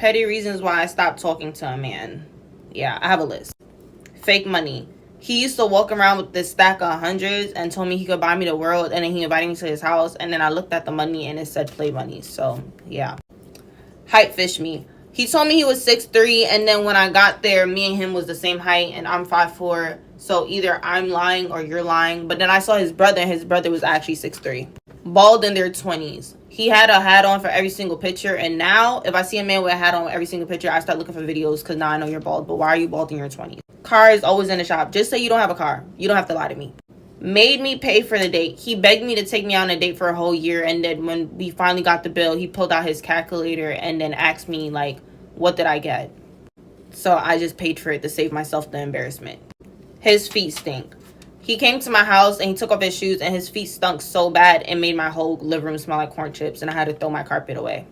Petty reasons why I stopped talking to a man. Yeah, I have a list. Fake money. He used to walk around with this stack of hundreds and told me he could buy me the world, and then he invited me to his house, and then I looked at the money and it said play money. So, yeah. Height fish me. He told me he was 6'3", and then when I got there, me and him was the same height, and I'm 5'4". So either I'm lying or you're lying. But then I saw his brother, and his brother was actually 6'3". Bald in their 20s. He had a hat on for every single picture, and now if I see a man with a hat on every single picture, I start looking for videos because now I know you're bald. But why are you bald in your 20s? Car is always in the shop. Just say you don't have a car. You don't have to lie to me. Made me pay for the date. He begged me to take me on a date for a whole year, and then when we finally got the bill, he pulled out his calculator and then asked me, like, what did I get? So I just paid for it to save myself the embarrassment. His feet stink. He came to my house and he took off his shoes, and his feet stunk so bad it made my whole living room smell like corn chips, and I had to throw my carpet away.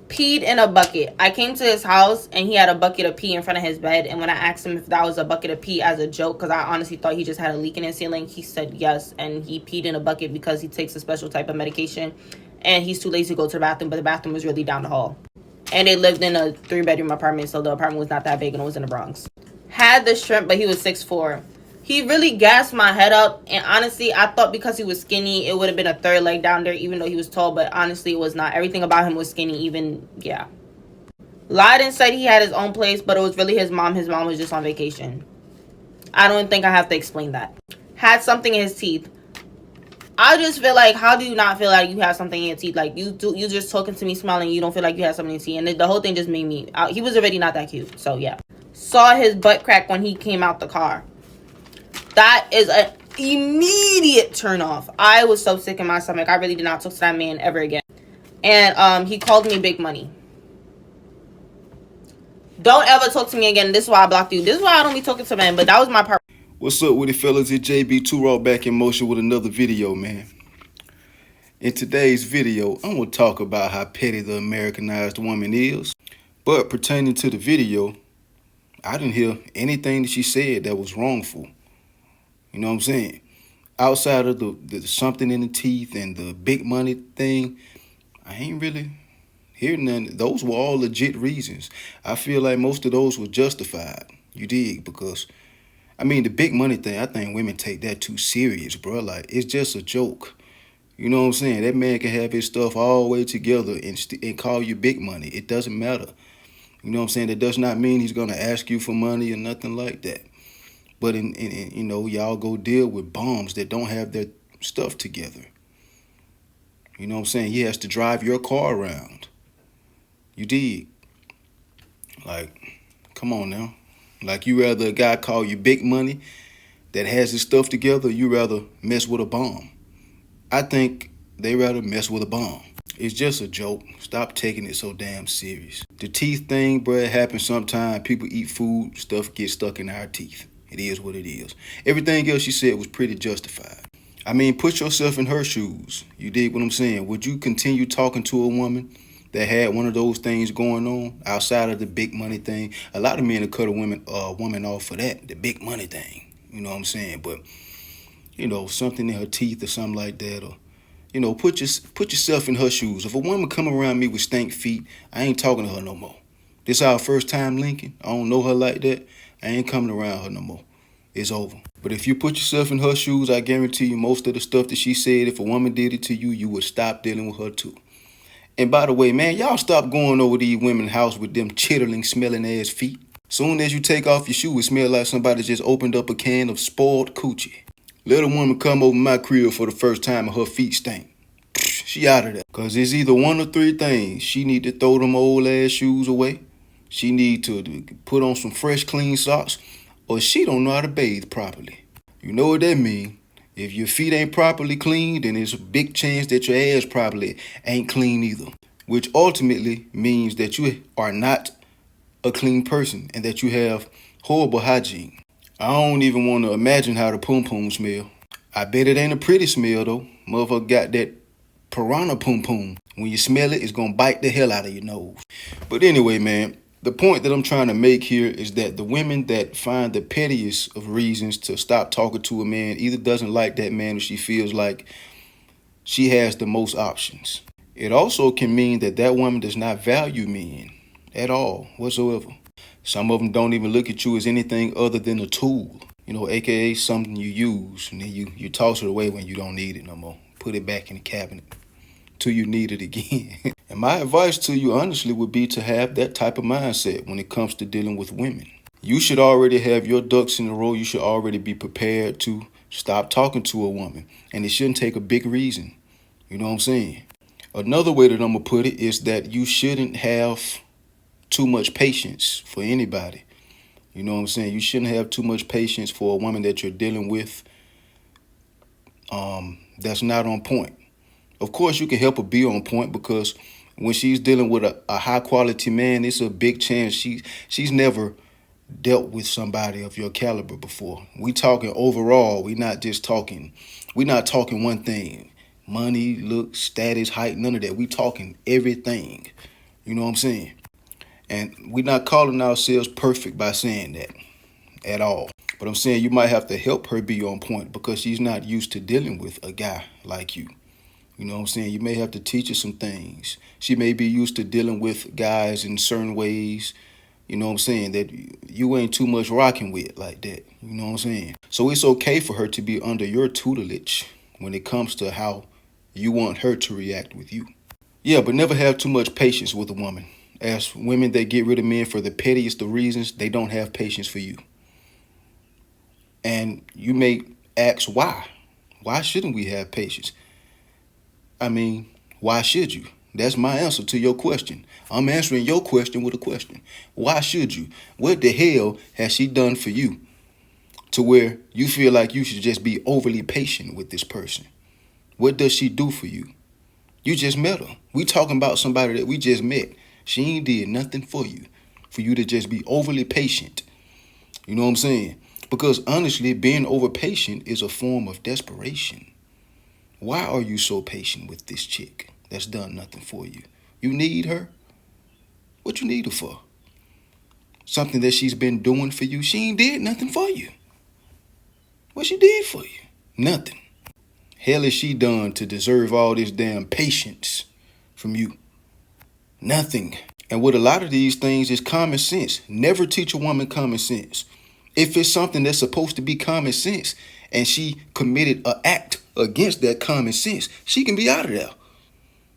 Peed in a bucket. I came to his house and he had a bucket of pee in front of his bed, and when I asked him if that was a bucket of pee as a joke, because I honestly thought he just had a leak in his ceiling, he said yes, and he peed in a bucket because he takes a special type of medication and he's too lazy to go to the bathroom, but the bathroom was really down the hall. And they lived in a 3-bedroom apartment, so the apartment was not that big and it was in the Bronx. Had the shrimp, but he was 6'4". He really gassed my head up, and honestly, I thought because he was skinny, it would have been a third leg down there, even though he was tall, but honestly, it was not. Everything about him was skinny, even, yeah. Lied and said he had his own place, but it was really his mom. His mom was just on vacation. I don't think I have to explain that. Had something in his teeth. I just feel like, how do you not feel like you have something in your teeth? Like, you just talking to me smiling, you don't feel like you have something in your teeth, and the whole thing just made me, he was already not that cute, so yeah. Saw his butt crack when he came out the car. That is an immediate turn off. I was so sick in my stomach. I really did not talk to that man ever again. And he called me big money. Don't ever talk to me again. This is why I blocked you. This is why I don't be talking to men. But that was my part. What's up with it, fellas? It's JB2Raw back in motion with another video, man. In today's video, I'm going to talk about how petty the Americanized woman is. But pertaining to the video, I didn't hear anything that she said that was wrongful. You know what I'm saying? Outside of the something in the teeth and the big money thing, I ain't really hearing none. Those were all legit reasons. I feel like most of those were justified. You dig? Because, I mean, the big money thing, I think women take that too serious, bro. Like, it's just a joke. You know what I'm saying? That man can have his stuff all the way together and call you big money. It doesn't matter. You know what I'm saying? That does not mean he's going to ask you for money or nothing like that. But, you know, y'all go deal with bums that don't have their stuff together. You know what I'm saying? He has to drive your car around. You dig? Like, come on now. Like, you rather a guy call you big money that has his stuff together, or you rather mess with a bum? I think they rather mess with a bum. It's just a joke. Stop taking it so damn serious. The teeth thing, bro, it happens sometimes. People eat food, stuff gets stuck in our teeth. It is what it is. Everything else she said was pretty justified. I mean, put yourself in her shoes. You dig what I'm saying? Would you continue talking to a woman that had one of those things going on outside of the big money thing? A lot of men will cut a woman off for that, the big money thing. You know what I'm saying? But, you know, something in her teeth or something like that, or, you know, put yourself in her shoes. If a woman come around me with stank feet, I ain't talking to her no more. This our first time linking. I don't know her like that. I ain't coming around her no more. It's over. But if you put yourself in her shoes, I guarantee you most of the stuff that she said, if a woman did it to you, you would stop dealing with her too. And by the way, man, y'all stop going over these women's house with them chittering, smelling ass feet. Soon as you take off your shoe, it smell like somebody just opened up a can of spoiled coochie. Let a woman come over my crib for the first time and her feet stink. She out of there. Because it's either one or three things. She need to throw them old ass shoes away. She need to put on some fresh, clean socks, or she don't know how to bathe properly. You know what that mean? If your feet ain't properly clean, then there's a big chance that your ass probably ain't clean either, which ultimately means that you are not a clean person and that you have horrible hygiene. I don't even want to imagine how the pum pum smell. I bet it ain't a pretty smell though. Motherfucker got that piranha pum pum. When you smell it, it's gonna bite the hell out of your nose. But anyway, man, the point that I'm trying to make here is that the women that find the pettiest of reasons to stop talking to a man either doesn't like that man or she feels like she has the most options. It also can mean that that woman does not value men at all whatsoever. Some of them don't even look at you as anything other than a tool, aka something you use, and then you toss it away when you don't need it no more. Put it back in the cabinet till you need it again. And my advice to you, honestly, would be to have that type of mindset when it comes to dealing with women. You should already have your ducks in a row. You should already be prepared to stop talking to a woman. And it shouldn't take a big reason. You know what I'm saying? Another way that I'm going to put it is that you shouldn't have too much patience for anybody. You know what I'm saying? You shouldn't have too much patience for a woman that you're dealing with that's not on point. Of course, you can help her be on point, because when she's dealing with a high quality man, it's a big chance she's never dealt with somebody of your caliber before. We talking overall. We're not talking one thing. Money, looks, status, height, none of that. We talking everything. You know what I'm saying? And we're not calling ourselves perfect by saying that at all. But I'm saying you might have to help her be on point, because she's not used to dealing with a guy like you. You know what I'm saying? You may have to teach her some things. She may be used to dealing with guys in certain ways, you know what I'm saying, that you ain't too much rocking with like that. You know what I'm saying? So it's okay for her to be under your tutelage when it comes to how you want her to react with you. Yeah, but never have too much patience with a woman. As women that get rid of men for the pettiest of reasons, they don't have patience for you. And you may ask why. Why shouldn't we have patience? I mean, why should you? That's my answer to your question. I'm answering your question with a question. Why should you? What the hell has she done for you to where you feel like you should just be overly patient with this person? What does she do for you? You just met her. We talking about somebody that we just met. She ain't did nothing for you to just be overly patient. You know what I'm saying? Because honestly, being over patient is a form of desperation. Why are you so patient with this chick that's done nothing for you? You need her? What you need her for? Something that she's been doing for you? She ain't did nothing for you. What she did for you? Nothing. Hell is she done to deserve all this damn patience from you? Nothing. And with a lot of these things is common sense. Never teach a woman common sense. If it's something that's supposed to be common sense and she committed an act against that common sense, she can be out of there.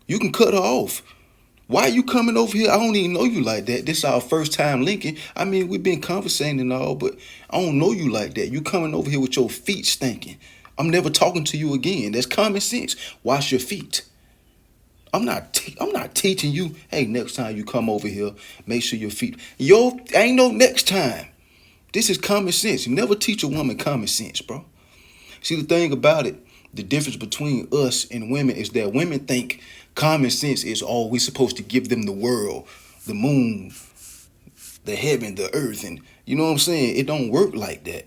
You can cut her off. Why are you coming over here? I don't even know you like that. This is our first time linking. I mean, we've been conversating and all, but I don't know you like that. You coming over here with your feet stinking. I'm never talking to you again. That's common sense. Wash your feet. I'm not teaching you, hey, next time you come over here, make sure your feet. Ain't no next time. This is common sense. You never teach a woman common sense, bro. See, the thing about it, the difference between us and women is that women think common sense is all we're supposed to give them the world, the moon, the heaven, the earth. And you know what I'm saying? It don't work like that.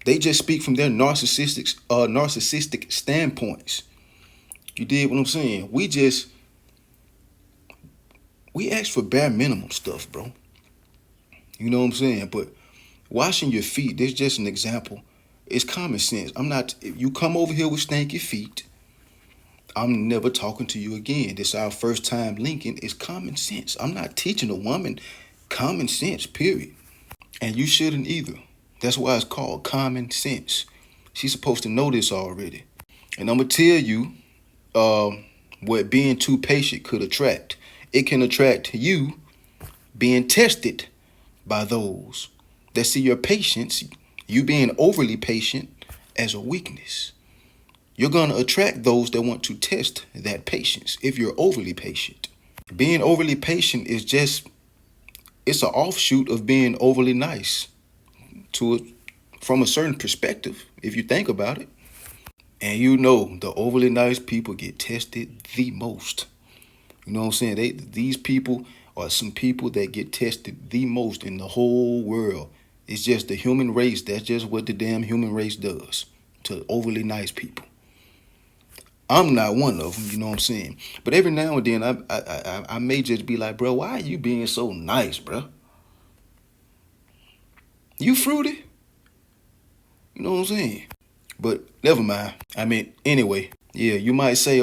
They just speak from their narcissistic standpoints. You did what I'm saying? We ask for bare minimum stuff, bro. You know what I'm saying? But washing your feet, there's just an example. It's common sense. If you come over here with stanky feet, I'm never talking to you again. This is our first time linking. It's common sense. I'm not teaching a woman common sense, period. And you shouldn't either. That's why it's called common sense. She's supposed to know this already. And I'm going to tell you what being too patient could attract. It can attract you being tested by those that see your patience, you being overly patient, as a weakness. You're going to attract those that want to test that patience if you're overly patient. Being overly patient is it's an offshoot of being overly nice from a certain perspective, if you think about it. And you know, the overly nice people get tested the most. You know what I'm saying? These people are some people that get tested the most in the whole world. It's just the human race. That's just what the damn human race does to overly nice people. I'm not one of them, you know what I'm saying? But every now and then, I may just be like, bro, why are you being so nice, bro? You fruity? You know what I'm saying? But never mind. I mean, anyway, yeah, you might say,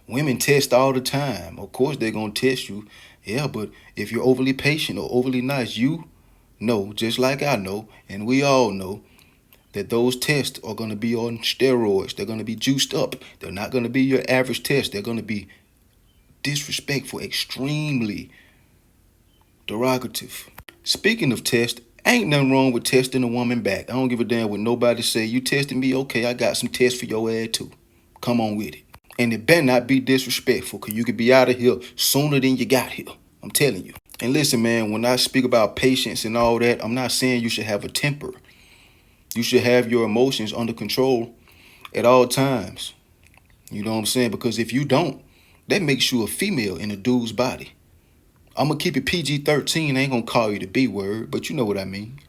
women test all the time. Of course they're going to test you. Yeah, but if you're overly patient or overly nice, you know, just like I know, and we all know, that those tests are going to be on steroids. They're going to be juiced up. They're not going to be your average test. They're going to be disrespectful, extremely derogative. Speaking of tests, ain't nothing wrong with testing a woman back. I don't give a damn what nobody say. You testing me? Okay, I got some tests for your ass too. Come on with it. And it better not be disrespectful, because you could be out of here sooner than you got here. I'm telling you. And listen, man, when I speak about patience and all that, I'm not saying you should have a temper. You should have your emotions under control at all times. You know what I'm saying? Because if you don't, that makes you a female in a dude's body. I'm going to keep it PG-13. I ain't going to call you the B word, but you know what I mean.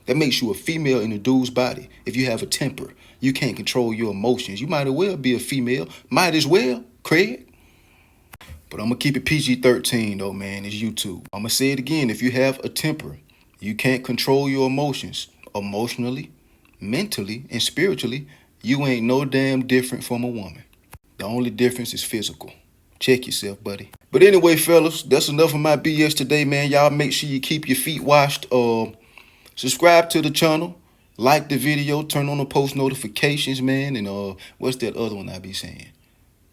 That makes you a female in a dude's body. If you have a temper, you can't control your emotions. You might as well be a female. Might as well, Craig. But I'm going to keep it PG-13 though, man. It's YouTube. I'm going to say it again. If you have a temper, you can't control your emotions emotionally, mentally, and spiritually, you ain't no damn different from a woman. The only difference is physical. Check yourself, buddy. But anyway, fellas, that's enough of my BS today, man. Y'all make sure you keep your feet washed. Subscribe to the channel. Like the video. Turn on the post notifications, man. And what's that other one I be saying?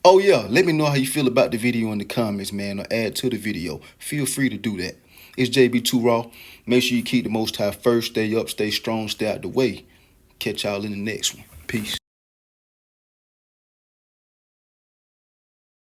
Oh, yeah. Let me know how you feel about the video in the comments, man. Or add to the video. Feel free to do that. It's JB2 Raw. Make sure you keep the Most High first. Stay up, stay strong, stay out the way. Catch y'all in the next one. Peace.